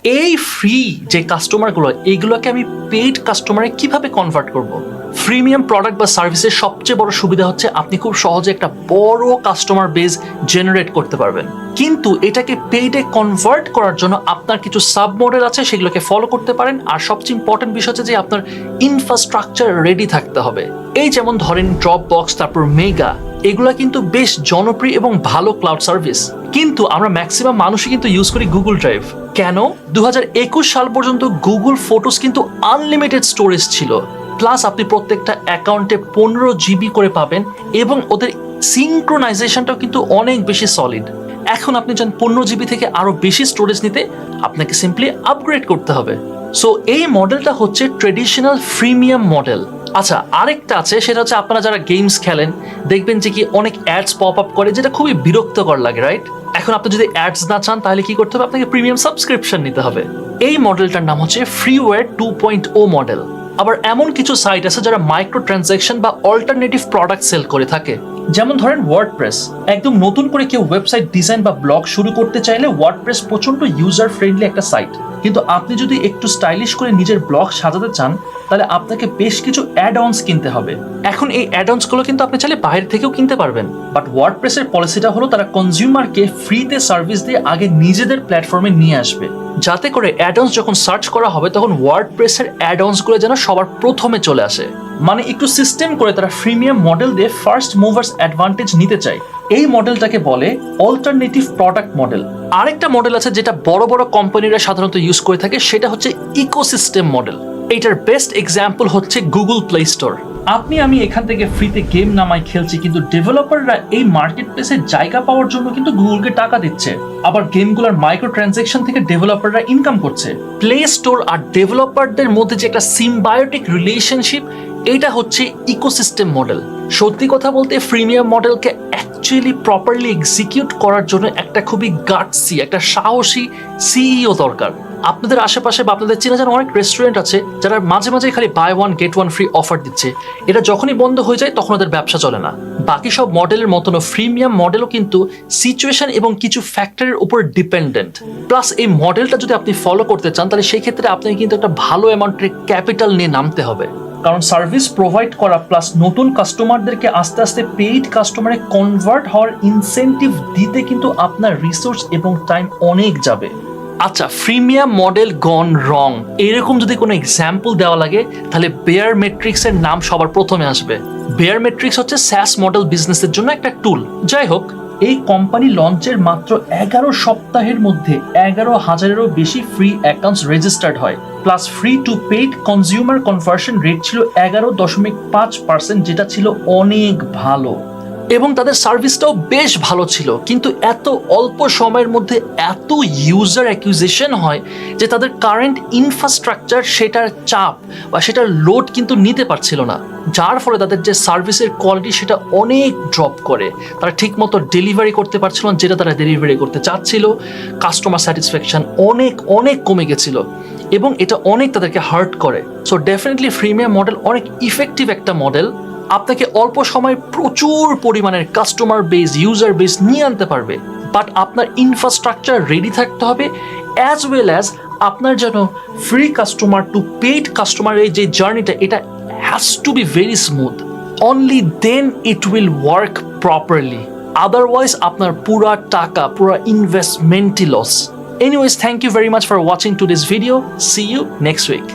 এই ফ্রি যে কাস্টমারগুলো, এইগুলোকে আমি পেইড কাস্টমারে কিভাবে কনভার্ট করব? প্রিমিয়াম প্রোডাক্ট বা সার্ভিসের সবচেয়ে বড় সুবিধা হচ্ছে আপনি খুব সহজে একটা বড় কাস্টমার বেস জেনারেট করতে পারবেন। কিন্তু এটাকে পেইডে কনভার্ট করার জন্য আপনার কিছু সাব মডেল আছে, সেগুলোকে ফলো করতে পারেন। আর সবচেয়ে ইম্পর্টেন্ট বিষয় হচ্ছে যে আপনার ইনফ্রাস্ট্রাকচার রেডি থাকতে হবে। এই যেমন ধরেন ড্রপ বক্স, তারপর মেগা, এগুলা কিন্তু বেশ জনপ্রিয় এবং ভালো ক্লাউড সার্ভিস। কিন্তু আমরা ম্যাক্সিমাম মানুষই কিন্তু ইউজ করি গুগল ড্রাইভ। কেন? 2021 সাল পর্যন্ত গুগল ফটোস কিন্তু আনলিমিটেড স্টোরেজ ছিল, প্লাস আপনি প্রত্যেকটা অ্যাকাউন্টে 15 জিবি করে পাবেন এবং ওদের সিনক্রোনাইজেশনটাও কিন্তু অনেক বেশি সলিড। এখন আপনি চান 15 জিবি থেকে আরো বেশি স্টোরেজ নিতে, আপনাকে সিম্পলি আপগ্রেড করতে হবে। সো এই মডেলটা হচ্ছে ট্রেডিশনাল ফ্রিমিয়াম মডেল। আচ্ছা, আরেকটা আছে, সেটা হচ্ছে আপনারা যারা গেমস খেলেন দেখবেন যে কি অনেক অ্যাডস পপ আপ করে, যেটা খুবই বিরক্তকর লাগে, রাইট? এখন আপনি যদি অ্যাডস না চান তাহলে কি করতে হবে? আপনাকে প্রিমিয়াম সাবস্ক্রিপশন নিতে হবে। এই মডেলটার নাম হচ্ছে ফ্রিওয়্যার 2.0 মডেল। আবার এমন কিছু সাইট আছে যারা মাইক্রো ট্রানজ্যাকশন বা অল্টারনেটিভ প্রোডাক্ট সেল করে থাকে। যেমন ধরেন ওয়ার্ডপ্রেস। একদম নতুন করে কেউ ওয়েবসাইট ডিজাইন বা ব্লগ শুরু করতে চাইলে ওয়ার্ডপ্রেস প্রচন্ড ইউজার ফ্রেন্ডলি একটা সাইট। কিন্তু আপনি যদি একটু স্টাইলিশ করে নিজের ব্লগ সাজাতে চান তাহলে আপনাকে বেশ কিছু অ্যাড অনস কিনতে হবে। এখন এই অ্যাড অনস গুলো কিন্তু আপনি চাইলে বাইরে থেকেও কিনতে পারবেন। বাট ওয়ার্ডপ্রেসের পলিসিটা হলো তারা কনজিউমারকে ফ্রিতে সার্ভিস দিয়ে আগে নিজেদের প্ল্যাটফর্মে নিয়ে আসবে, যাতে করে অ্যাড অনস যখন সার্চ করা হবে তখন ওয়ার্ডপ্রেসের অ্যাড অনস গুলো যেন সবার প্রথমে চলে আসে। মানে একটু সিস্টেম করে তারা প্রিমিয়াম মডেল দিয়ে ফার্স্ট মুভার্স অ্যাডভান্টেজ নিতে চায়। এই মডেলটাকে বলে অল্টারনেটিভ প্রোডাক্ট মডেল। আরেকটা মডেল আছে যেটা বড় বড় কোম্পানিরা সাধারণত ইউজ করে থাকে, সেটা হচ্ছে ইকোসিস্টেম মডেল। এটার বেস্ট এক্সাম্পল হচ্ছে গুগল প্লে স্টোর। আমি এখান থেকে ফ্রিতে গেম নামাই খেলছি, কিন্তু ডেভেলপাররা এই মার্কেট প্লেসে জায়গা পাওয়ার জন্য কিন্তু গুগলকে টাকা দিচ্ছে। আবার গেমগুলোর মাইক্রো ট্রানজ্যাকশন থেকে ডেভেলপাররা ইনকাম করছে। প্লে স্টোর আর ডেভেলপারদের মধ্যে যে একটা সিম্বায়োটিক রিলেশনশিপ, এটা হচ্ছে ইকোসিস্টেম মডেল। সত্যি কথা বলতে প্রিমিয়াম মডেলকে অ্যাকচুয়ালি প্রপারলি এক্সিকিউট করার জন্য একটা খুবই গাটসি, একটা সাহসী সিইও দরকার। আপনাদের আশেপাশে বা আপনাদের চেনা জানা অনেক রেস্টুরেন্ট আছে যারা মাঝে মাঝে খালি buy one get one free offer দিচ্ছে। এটা যখনই বন্ধ হয়ে যায় তখন ওদের ব্যবসা চলে না। বাকি সব মডেলের মতন প্রিমিয়াম মডেলও কিন্তু সিচুয়েশন এবং কিছু ফ্যাক্টরের উপর ডিপেন্ডেন্ট। প্লাস এই মডেলটা যদি আপনি ফলো করতে চান তাহলে সেই ক্ষেত্রে আপনাকে কিন্তু একটা ভালো অ্যামাউন্টের ক্যাপিটাল নিয়ে নামতে হবে। কারণ সার্ভিস প্রোভাইড করা প্লাস নতুন কাস্টমারদেরকে আস্তে আস্তে পেইড কাস্টমারে কনভার্ট হওয়ার ইনসেন্টিভ দিতে কিন্তু আপনার রিসোর্স এবং টাইম অনেক যাবে। আচ্ছা, প্রিমিয়াম মডেল গন রং, এরকম যদি কোনো এক্সাম্পল দেওয়া লাগে তাহলে বেয়ার মেট্রিক্সের নাম সবার প্রথমে আসবে। বেয়ার মেট্রিক্স হচ্ছে স্যাস মডেল বিজনেসের জন্য একটা টুল। যাই হোক, এই কোম্পানি লঞ্চের মাত্র 11 সপ্তাহের মধ্যে 11,000-এরও বেশি ফ্রি অ্যাকাউন্টস রেজিস্টার্ড হয়। Plus free to paid consumer conversion rate ছিল 11.5%, যেটা ছিল অনেক ভালো। এবং তাদের সার্ভিসটাও বেশ ভালো ছিল। কিন্তু এত অল্প সময়ের মধ্যে এত ইউজার অ্যাকুইজিশন হয় যে তাদের কারেন্ট ইনফ্রাস্ট্রাকচার সেটার চাপ বা সেটার লোড কিন্তু নিতে পারছিল না, যার ফলে তাদের যে সার্ভিসের কোয়ালিটি সেটা অনেক ড্রপ করে। তারা ঠিকমতো ডেলিভারি করতে পারছিল না যেটা তারা ডেলিভারি করতে চাচ্ছিল। কাস্টমার স্যাটিসফ্যাকশন অনেক অনেক কমে গেছিল এবং এটা অনেক তাদেরকে হার্ট করে। সো ডেফিনেটলি প্রিমিয়াম মডেল অনেক ইফেক্টিভ একটা মডেল। আপনাকে অল্প সময় প্রচুর পরিমাণের কাস্টমার বেস, ইউজার বেস নিয়ে আনতে পারবে। বাট আপনার ইনফ্রাস্ট্রাকচার রেডি থাকতে হবে, অ্যাজ ওয়েল অ্যাজ আপনার যেন free customer to paid customer এই যে জার্নিটা, এটা has to be very smooth. Only then it will work properly. Otherwise আপনার পুরা টাকা, পুরা ইনভেস্টমেন্টই loss. Anyways, thank you very much for watching to this video. See you next week.